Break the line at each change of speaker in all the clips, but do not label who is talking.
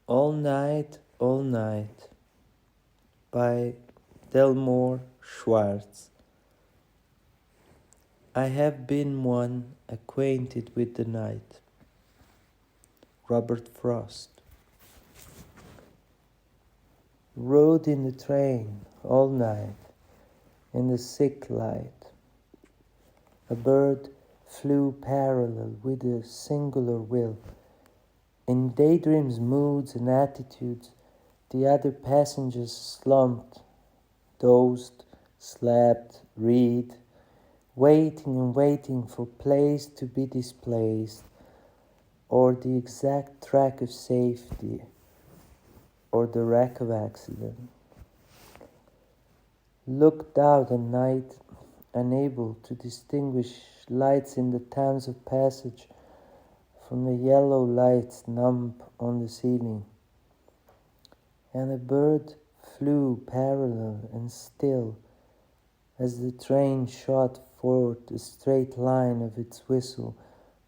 All Night by Delmore Schwartz. I have been one acquainted with the night. Robert Frost. Rode in the train all night in the sick light. A bird flew parallel with a singular will. In daydreams, moods, and attitudes, the other passengers slumped, dozed, slept, read, waiting and waiting for place to be displaced, or the exact track of safety, or the wreck of accident. Looked out at night, unable to distinguish lights in the towns of passage from the yellow lights numb on the ceiling. And a bird flew parallel and still as the train shot forth a straight line of its whistle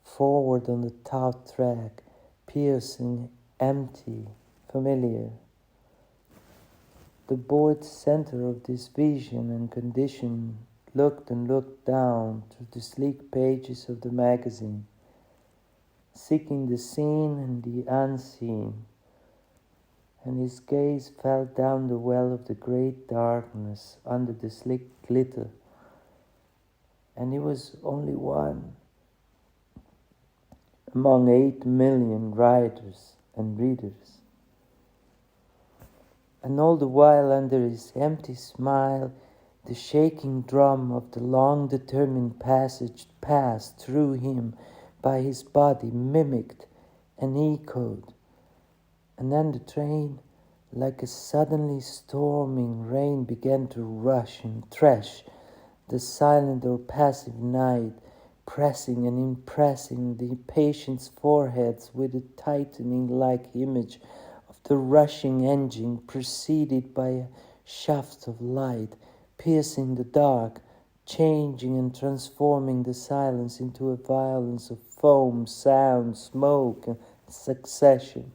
forward on the taut track, piercing, empty, familiar. The bored center of this vision and condition looked and looked down through the sleek pages of the magazine, seeking the seen and the unseen, and his gaze fell down the well of the great darkness under the slick glitter, and he was only one among 8 million writers and readers. And all the while under his empty smile, the shaking drum of the long determined passage passed through him by his body, mimicked and echoed. And then the train, like a suddenly storming rain, began to rush and thresh the silent or passive night, pressing and impressing the patient's foreheads with a tightening-like image of the rushing engine, preceded by a shaft of light, piercing the dark, changing and transforming the silence into a violence of foam, sound, smoke, and succession.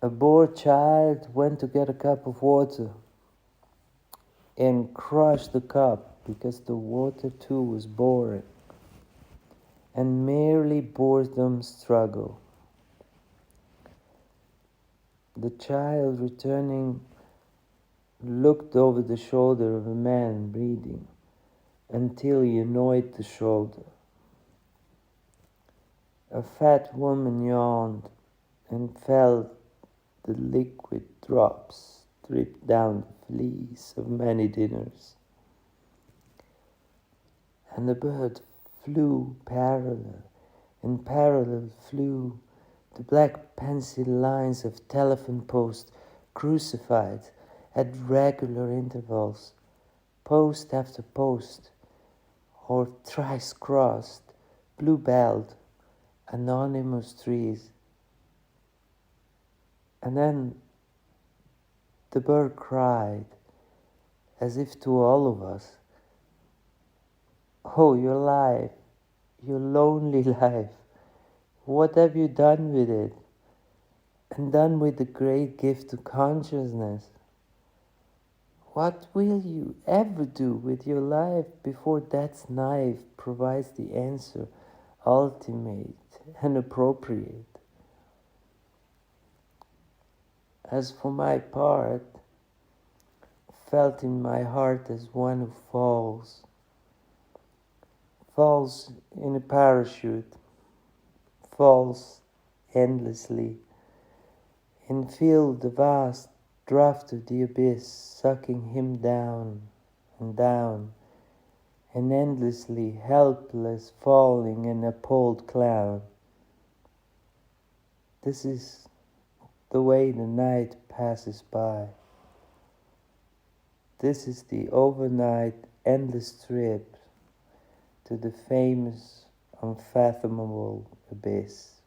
A bored child went to get a cup of water and crushed the cup because the water too was boring, and merely boredom struggled. The child, returning, looked over the shoulder of a man reading until he annoyed the shoulder. A fat woman yawned and felt the liquid drops drip down the fleece of many dinners. And the bird flew parallel, and parallel flew the black pencil lines of telephone posts, crucified at regular intervals, post after post, or thrice crossed, blue-belled, anonymous trees. And then the bird cried, as if to all of us, "Oh, your life, your lonely life, what have you done with it? And done with the great gift of consciousness? What will you ever do with your life before death's knife provides the answer, ultimate and appropriate?" As for my part, felt in my heart as one who falls in a parachute, falls endlessly, and feel the vast draft of the abyss sucking him down, and endlessly helpless, falling, an appalled clown. This is the way the night passes by. This is the overnight endless trip to the famous unfathomable abyss.